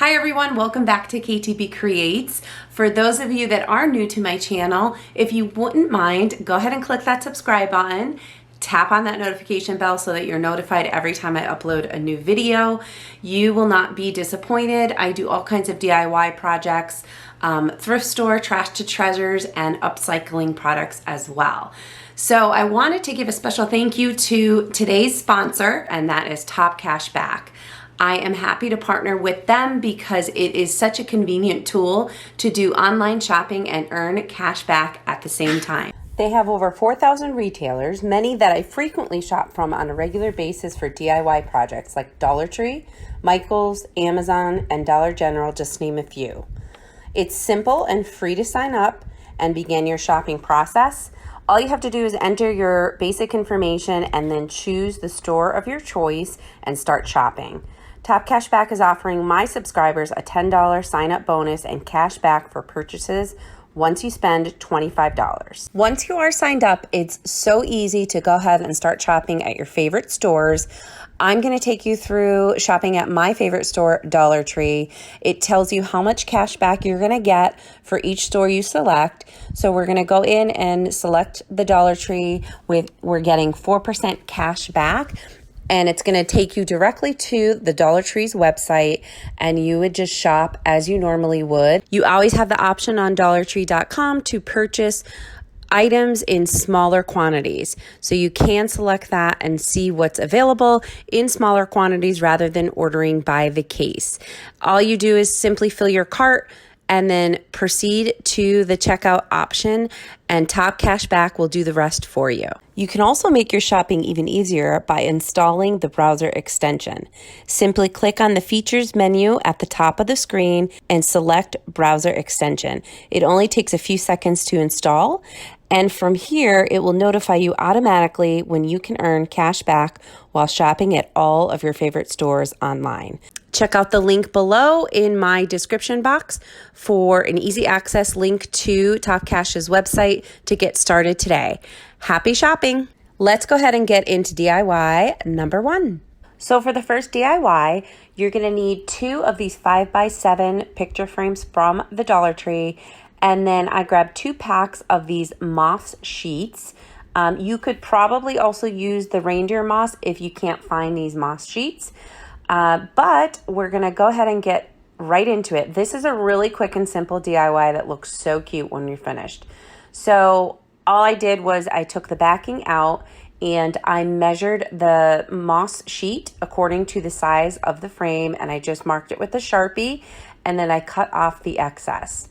Hi everyone, welcome back to KTB Creates. For those of you that are new to my channel, if you wouldn't mind, go ahead and click that subscribe button. Tap on that notification bell so that you're notified every time I upload a new video. You will not be disappointed. I do all kinds of DIY projects, thrift store, trash to treasures, and upcycling products as well. So I wanted to give a special thank you to today's sponsor, and that is TopCashback. I am happy to partner with them because it is such a convenient tool to do online shopping and earn cash back at the same time. They have over 4,000 retailers, many that I frequently shop from on a regular basis for DIY projects like Dollar Tree, Michael's, Amazon, and Dollar General, just name a few. It's simple and free to sign up and begin your shopping process. All you have to do is enter your basic information and then choose the store of your choice and start shopping. TopCashback is offering my subscribers a $10 sign-up bonus and cash back for purchases once you spend $25. Once you are signed up, it's so easy to go ahead and start shopping at your favorite stores. I'm going to take you through shopping at my favorite store, Dollar Tree. It tells you how much cash back you're going to get for each store you select. So we're going to go in and select the Dollar Tree. We're getting 4% cash back. And it's going to take you directly to the Dollar Tree's website, and you would just shop as you normally would. You always have the option on dollartree.com to purchase items in smaller quantities. So you can select that and see what's available in smaller quantities rather than ordering by the case. All you do is simply fill your cart and then proceed to the checkout option, and TopCashback will do the rest for you. You can also make your shopping even easier by installing the browser extension. Simply click on the Features menu at the top of the screen and select Browser Extension. It only takes a few seconds to install, and from here, it will notify you automatically when you can earn cash back while shopping at all of your favorite stores online. Check out the link below in my description box for an easy access link to TopCash's website to get started today. Happy shopping! Let's go ahead and get into DIY number 1. So for the first DIY, you're going to need 2 of these 5x7 picture frames from the Dollar Tree. And then I grabbed 2 packs of these moss sheets. You could probably also use the reindeer moss if you can't find these moss sheets. But we're going to go ahead and get right into it. This is a really quick and simple DIY that looks so cute when you're finished. So all I did was I took the backing out and I measured the moss sheet according to the size of the frame, and I just marked it with a Sharpie, and then I cut off the excess.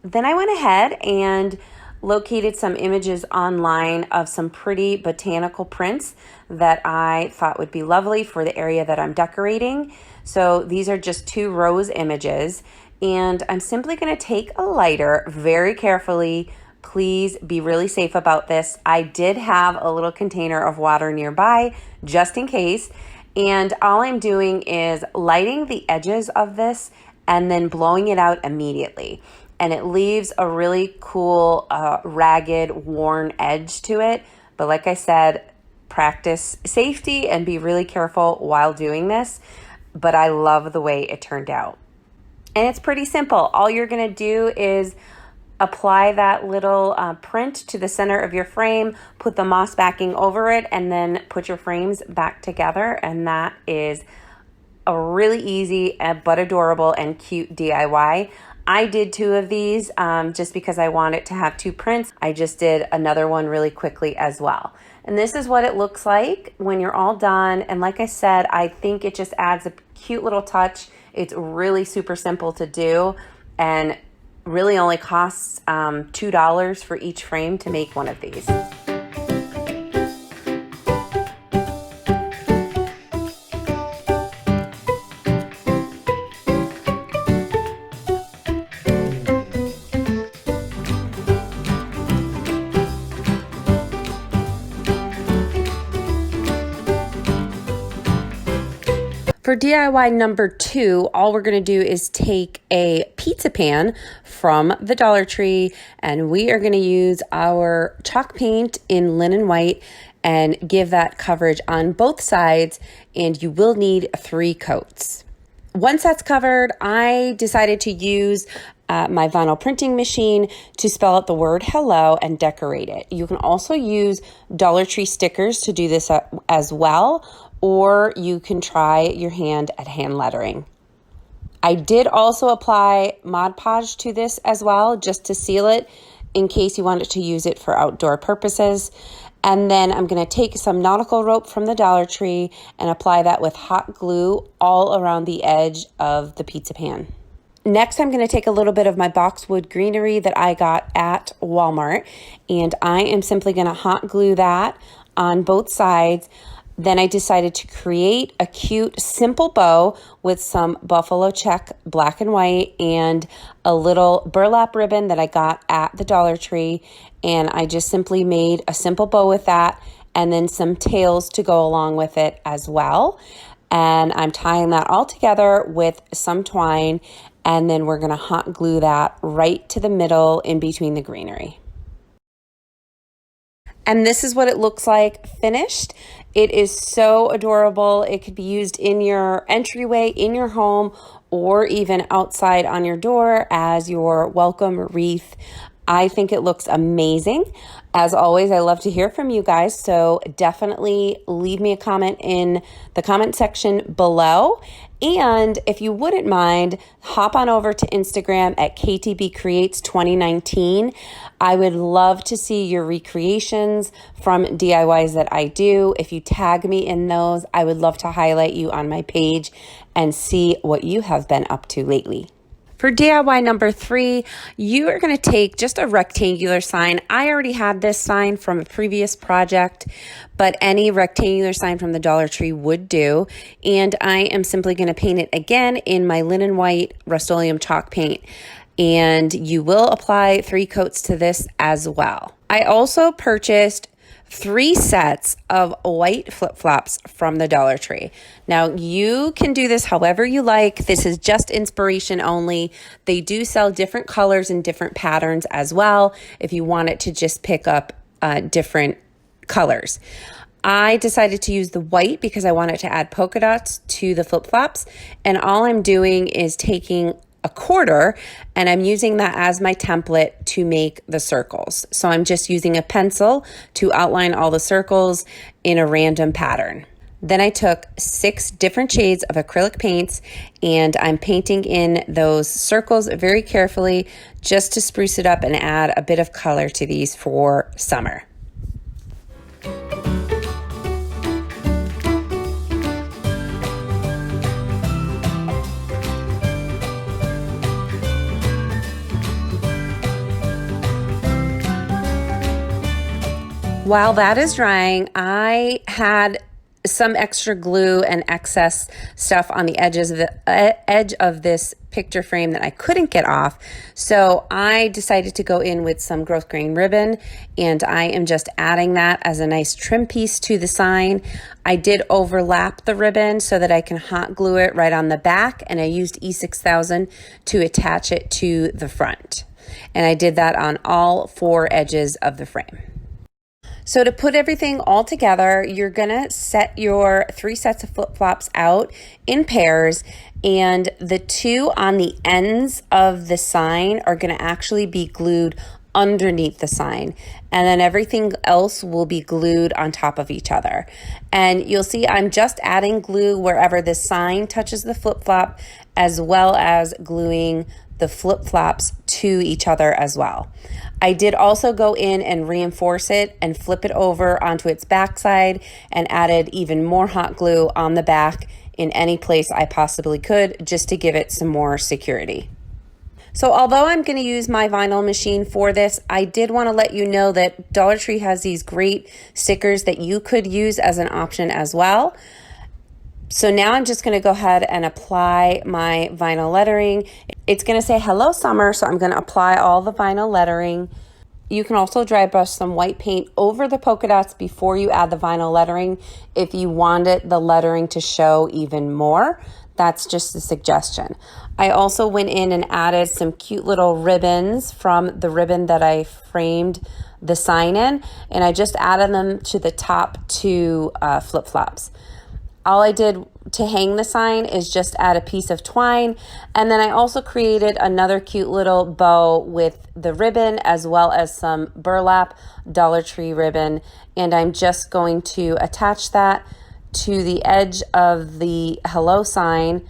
Then I went ahead and located some images online of some pretty botanical prints that I thought would be lovely for the area that I'm decorating. So these are just 2 rose images, and I'm simply going to take a lighter very carefully. Please be really safe about this. I did have a little container of water nearby just in case, and all I'm doing is lighting the edges of this and then blowing it out immediately. And it leaves a really cool, ragged, worn edge to it. But like I said, practice safety and be really careful while doing this. But I love the way it turned out. And it's pretty simple. All you're going to do is apply that little print to the center of your frame, put the moss backing over it, and then put your frames back together. And that is a really easy but adorable and cute DIY. I did 2 of these just because I wanted to have 2 prints. I just did another one really quickly as well. And this is what it looks like when you're all done. And like I said, I think it just adds a cute little touch. It's really super simple to do and really only costs $2 for each frame to make one of these. For DIY number 2, all we're going to do is take a pizza pan from the Dollar Tree, and we are going to use our chalk paint in linen white and give that coverage on both sides, and you will need 3 coats. Once that's covered, I decided to use my vinyl printing machine to spell out the word hello and decorate it. You can also use Dollar Tree stickers to do this as well, or you can try your hand at hand lettering. I did also apply Mod Podge to this as well, just to seal it in case you wanted to use it for outdoor purposes. And then I'm going to take some nautical rope from the Dollar Tree and apply that with hot glue all around the edge of the pizza pan. Next, I'm going to take a little bit of my boxwood greenery that I got at Walmart, and I am simply going to hot glue that on both sides. Then I decided to create a cute, simple bow with some buffalo check black and white and a little burlap ribbon that I got at the Dollar Tree. And I just simply made a simple bow with that and then some tails to go along with it as well. And I'm tying that all together with some twine, and then we're going to hot glue that right to the middle in between the greenery. And this is what it looks like finished. It is so adorable. It could be used in your entryway, in your home, or even outside on your door as your welcome wreath. I think it looks amazing. As always, I love to hear from you guys, so definitely leave me a comment in the comment section below. And if you wouldn't mind, hop on over to Instagram at KTB Creates 2019. I would love to see your recreations from DIYs that I do. If you tag me in those, I would love to highlight you on my page and see what you have been up to lately. For DIY number 3, you are going to take just a rectangular sign. I already had this sign from a previous project, but any rectangular sign from the Dollar Tree would do. And I am simply going to paint it again in my linen white Rust-Oleum chalk paint. And you will apply 3 coats to this as well. I also purchased 3 sets of white flip-flops from the Dollar Tree. Now, you can do this however you like. This is just inspiration only. They do sell different colors and different patterns as well if you want it to just pick up different colors. I decided to use the white because I wanted to add polka dots to the flip-flops, and all I'm doing is taking a quarter, and I'm using that as my template to make the circles. So I'm just using a pencil to outline all the circles in a random pattern. Then I took 6 different shades of acrylic paints, and I'm painting in those circles very carefully just to spruce it up and add a bit of color to these for summer. While that is drying, I had some extra glue and excess stuff on the edge of this picture frame that I couldn't get off. So I decided to go in with some growth grain ribbon, and I am just adding that as a nice trim piece to the sign. I did overlap the ribbon so that I can hot glue it right on the back, and I used E6000 to attach it to the front. And I did that on all 4 edges of the frame. So to put everything all together, you're gonna set your 3 sets of flip-flops out in pairs, and the 2 on the ends of the sign are gonna actually be glued underneath the sign, and then everything else will be glued on top of each other. And you'll see I'm just adding glue wherever the sign touches the flip-flop, as well as gluing the flip-flops to each other as well. I did also go in and reinforce it and flip it over onto its backside and added even more hot glue on the back in any place I possibly could, just to give it some more security. So although I'm going to use my vinyl machine for this, I did want to let you know that Dollar Tree has these great stickers that you could use as an option as well. So now I'm just going to go ahead and apply my vinyl lettering. It's going to say hello summer, so I'm going to apply all the vinyl lettering. You can also dry brush some white paint over the polka dots before you add the vinyl lettering if you wanted the lettering to show even more. That's just a suggestion. I also went in and added some cute little ribbons from the ribbon that I framed the sign in, and I just added them to the top 2 flip-flops. All I did to hang the sign is just add a piece of twine, and then I also created another cute little bow with the ribbon as well as some burlap Dollar Tree ribbon, and I'm just going to attach that to the edge of the hello sign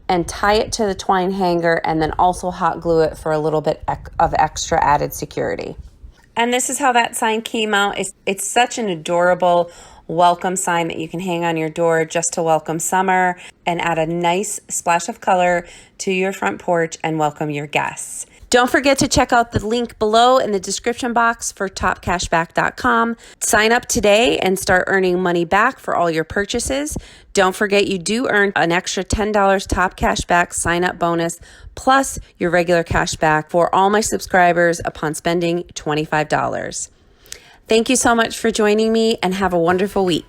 and tie it to the twine hanger, and then also hot glue it for a little bit of extra added security. And this is how that sign came out. It's such an adorable welcome sign that you can hang on your door just to welcome summer and add a nice splash of color to your front porch and welcome your guests. Don't forget to check out the link below in the description box for TopCashback.com. Sign up today and start earning money back for all your purchases. Don't forget you do earn an extra $10 TopCashback sign-up bonus plus your regular cash back for all my subscribers upon spending $25. Thank you so much for joining me and have a wonderful week.